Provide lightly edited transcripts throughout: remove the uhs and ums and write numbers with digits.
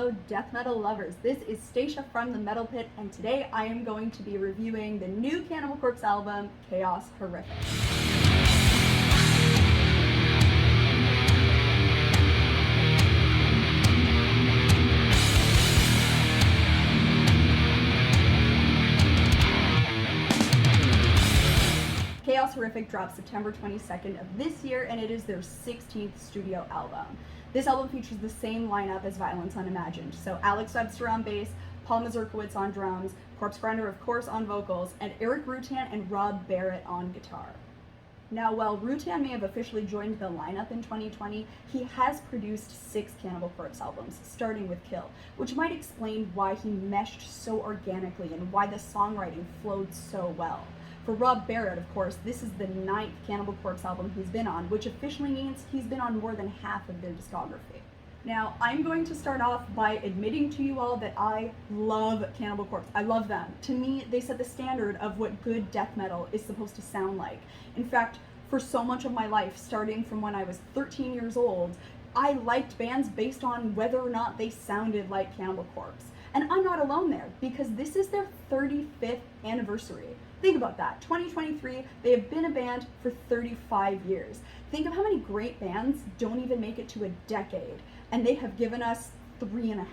Hello death metal lovers, this is Staicha from the Metal Pit, and today I am going to be reviewing the new Cannibal Corpse album, Chaos Horrific. Chaos Horrific dropped September 22nd of this year, and it is their 16th studio album. This album features the same lineup as Violence Unimagined, so Alex Webster on bass, Paul Mazurkowitz on drums, Corpse Grinder of course on vocals, and Eric Rutan and Rob Barrett on guitar. Now, while Rutan may have officially joined the lineup in 2020, he has produced 6 Cannibal Corpse albums, starting with Kill, which might explain why he meshed so organically and why the songwriting flowed so well. For Rob Barrett, of course, this is the 9th Cannibal Corpse album he's been on, which officially means he's been on more than half of their discography. Now, I'm going to start off by admitting to you all that I love Cannibal Corpse. I love them. To me, they set the standard of what good death metal is supposed to sound like. In fact, for so much of my life, starting from when I was 13 years old, I liked bands based on whether or not they sounded like Cannibal Corpse. And I'm not alone there, because this is their 35th anniversary. Think about that. 2023, they have been a band for 35 years. Think of how many great bands don't even make it to a decade, and they have given us 3.5.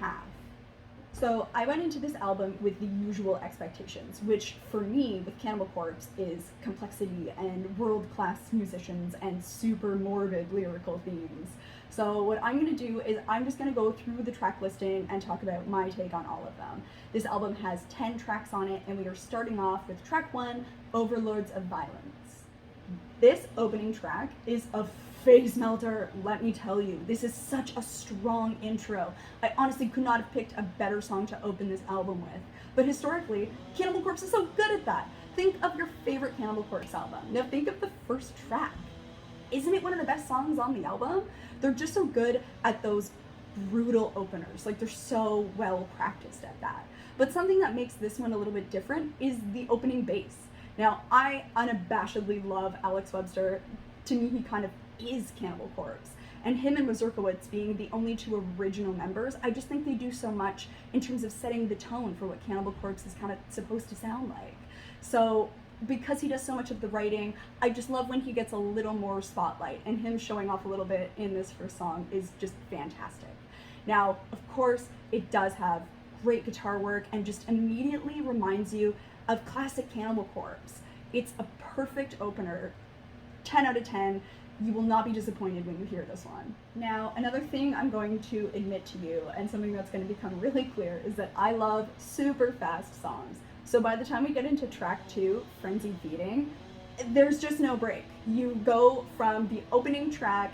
So I went into this album with the usual expectations, which for me, with Cannibal Corpse, is complexity and world-class musicians and super morbid lyrical themes. So what I'm going to do is I'm just going to go through the track listing and talk about my take on all of them. This album has 10 tracks on it, and we are starting off with track 1, Overlords of Violence. This opening track is a face melter, let me tell you. This is such a strong intro. I honestly could not have picked a better song to open this album with. But historically, Cannibal Corpse is so good at that. Think of your favorite Cannibal Corpse album. Now think of the first track. Isn't it one of the best songs on the album? They're just so good at those brutal openers. Like, they're so well practiced at that. But something that makes this one a little bit different is the opening bass. Now, I unabashedly love Alex Webster. To me, he kind of is Cannibal Corpse. And him and Mazurkowitz being the only 2 original members, I just think they do so much in terms of setting the tone for what Cannibal Corpse is kind of supposed to sound like. So, because he does so much of the writing, I just love when he gets a little more spotlight, and him showing off a little bit in this first song is just fantastic. Now, of course, it does have great guitar work and just immediately reminds you of classic Cannibal Corpse. It's a perfect opener, 10 out of 10. You will not be disappointed when you hear this one. Now, another thing I'm going to admit to you, and something that's going to become really clear, is that I love super fast songs. So by the time we get into track 2, Frenzied Feeding, there's just no break. You go from the opening track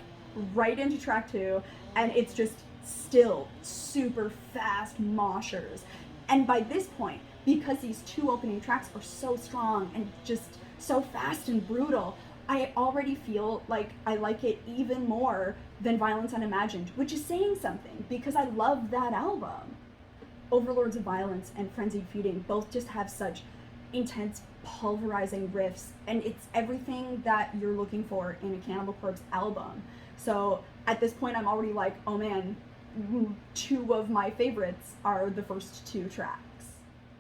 right into track 2, and it's just still super fast moshers. And by this point, because these 2 opening tracks are so strong and just so fast and brutal, I already feel like I like it even more than Violence Unimagined, which is saying something, because I love that album. Overlords of Violence and Frenzied Feeding both just have such intense, pulverizing riffs, and it's everything that you're looking for in a Cannibal Corpse album. So at this point, I'm already like, oh man, 2 of my favorites are the first 2 tracks.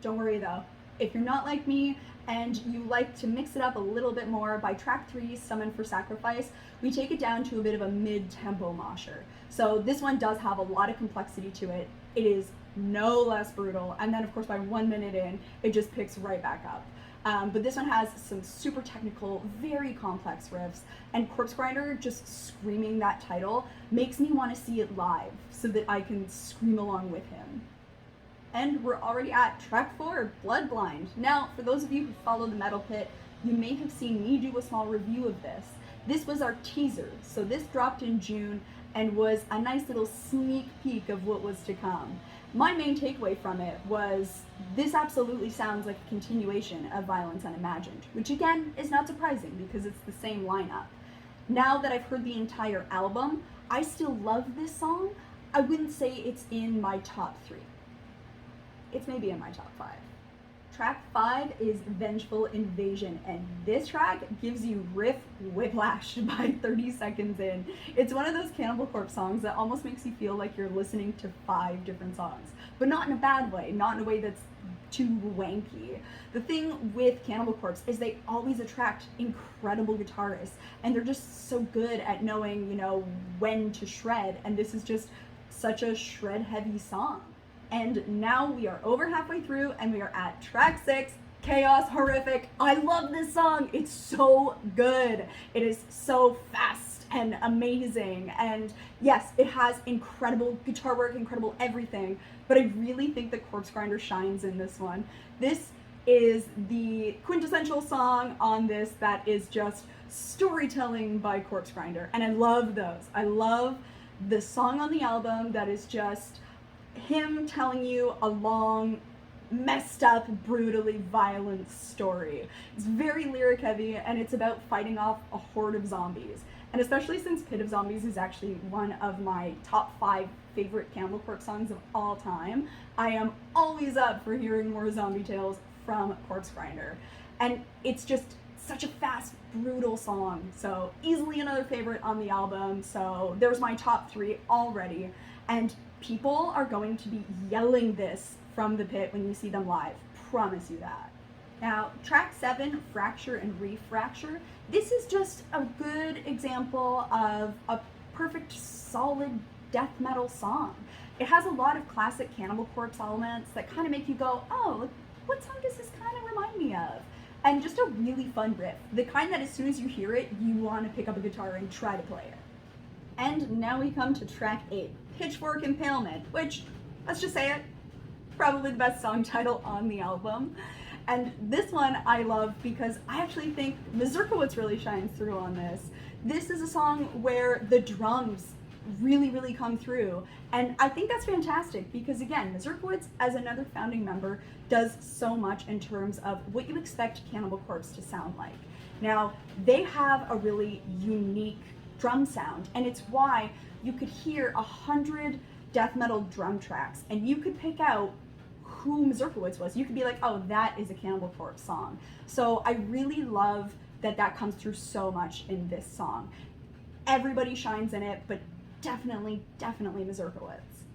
Don't worry though, if you're not like me and you like to mix it up a little bit more, by track 3, Summon for Sacrifice, we take it down to a bit of a mid-tempo mosher. So this one does have a lot of complexity to it. It is no less brutal, and then of course by 1 minute in, it just picks right back up. But this one has some super technical, very complex riffs, and Corpse Grinder just screaming that title makes me want to see it live so that I can scream along with him. And we're already at track 4, Bloodblind. Now, for those of you who follow the Metal Pit, you may have seen me do a small review of this. This was our teaser, so this dropped in June and was a nice little sneak peek of what was to come. My main takeaway from it was this absolutely sounds like a continuation of Violence Unimagined, which again is not surprising because it's the same lineup. Now that I've heard the entire album, I still love this song. I wouldn't say it's in my top 3. It's maybe in my top 5. Track 5 is Vengeful Invasion, and this track gives you riff whiplash by 30 seconds in. It's one of those Cannibal Corpse songs that almost makes you feel like you're listening to 5 different songs, but not in a bad way, not in a way that's too wanky. The thing with Cannibal Corpse is they always attract incredible guitarists, and they're just so good at knowing, when to shred, and this is just such a shred-heavy song. And now we are over halfway through, and we are at track 6, Chaos Horrific. I love this song. It's so good. It is so fast and amazing. And yes, it has incredible guitar work, incredible everything, but I really think that Corpse Grinder shines in this one. This is the quintessential song on this that is just storytelling by Corpse Grinder. And I love those. I love the song on the album that is just him telling you a long, messed up, brutally violent story. It's very lyric heavy, and it's about fighting off a horde of zombies. And especially since Pit of Zombies is actually one of my top 5 favorite Cannibal Corpse songs of all time, I am always up for hearing more zombie tales from Corpse Grinder. And it's just such a fast, brutal song. So easily another favorite on the album. So there's my top 3 already. And people are going to be yelling this from the pit when you see them live. Promise you that. Now, track 7, Fracture and Refracture. This is just a good example of a perfect, solid death metal song. It has a lot of classic Cannibal Corpse elements that kind of make you go, oh, what song does this kind of remind me of? And just a really fun riff. The kind that as soon as you hear it, you want to pick up a guitar and try to play it. And now we come to track 8, Pitchfork Impalement, which, let's just say it, probably the best song title on the album. And this one I love because I actually think Mazurkowitz really shines through on this. This is a song where the drums really, really come through. And I think that's fantastic because, again, Mazurkowitz, as another founding member, does so much in terms of what you expect Cannibal Corpse to sound like. Now, they have a really unique drum sound, and it's why you could hear 100 death metal drum tracks and you could pick out who Mazurkowitz was. You could be like, oh, that is a Cannibal Corpse song. So I really love that comes through so much in this song. Everybody shines in it, but definitely Mazurkowitz.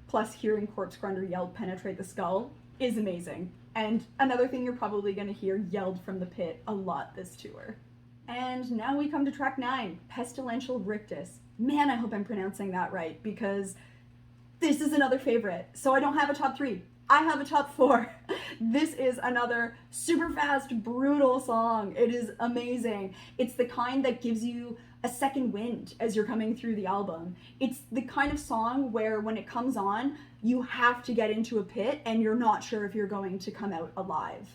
Plus, hearing Corpse Grinder yelled "Penetrate the Skull" is amazing. And another thing you're probably going to hear yelled from the pit a lot this tour. And now we come to track 9, Pestilential Rictus. Man, I hope I'm pronouncing that right, because this is another favorite. So I don't have a top 3. I have a top 4. This is another super fast, brutal song. It is amazing. It's the kind that gives you a second wind as you're coming through the album. It's the kind of song where when it comes on, you have to get into a pit and you're not sure if you're going to come out alive.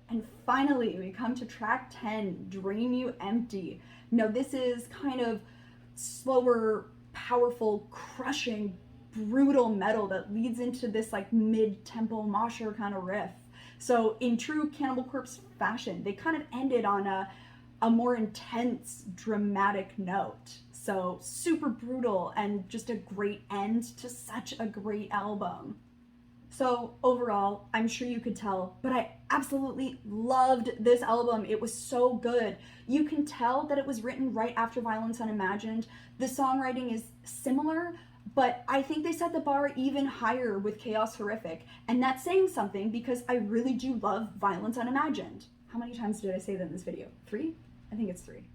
And finally, we come to track 10, Drain You Empty. Now, this is kind of slower, powerful, crushing, brutal metal that leads into this like mid-tempo mosher kind of riff. So in true Cannibal Corpse fashion, they kind of ended on a more intense, dramatic note. So super brutal and just a great end to such a great album. So overall, I'm sure you could tell, but I absolutely loved this album. It was so good. You can tell that it was written right after Violence Unimagined. The songwriting is similar, but I think they set the bar even higher with Chaos Horrific. And that's saying something because I really do love Violence Unimagined. How many times did I say that in this video? 3? I think it's 3.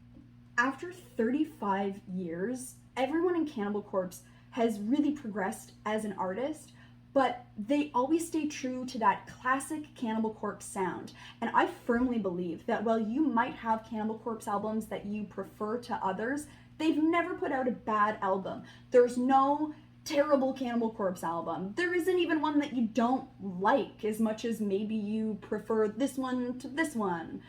After 35 years, everyone in Cannibal Corpse has really progressed as an artist, but they always stay true to that classic Cannibal Corpse sound. And I firmly believe that while you might have Cannibal Corpse albums that you prefer to others, they've never put out a bad album. There's no terrible Cannibal Corpse album. There isn't even one that you don't like as much as maybe you prefer this one to this one.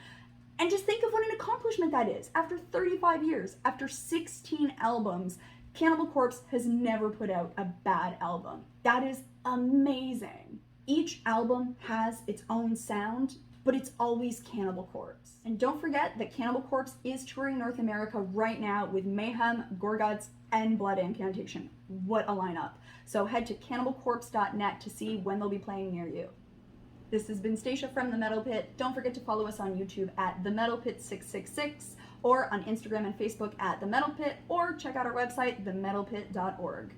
And just think of what an accomplishment that is. After 35 years, after 16 albums, Cannibal Corpse has never put out a bad album. That is amazing. Each album has its own sound, but it's always Cannibal Corpse. And don't forget that Cannibal Corpse is touring North America right now with Mayhem, Gorguts, and Blood Incantation. What a lineup. So head to cannibalcorpse.net to see when they'll be playing near you. This has been Staicha from The Metal Pit. Don't forget to follow us on YouTube at The Metal Pit 666 or on Instagram and Facebook at The Metal Pit, or check out our website, themetalpit.org.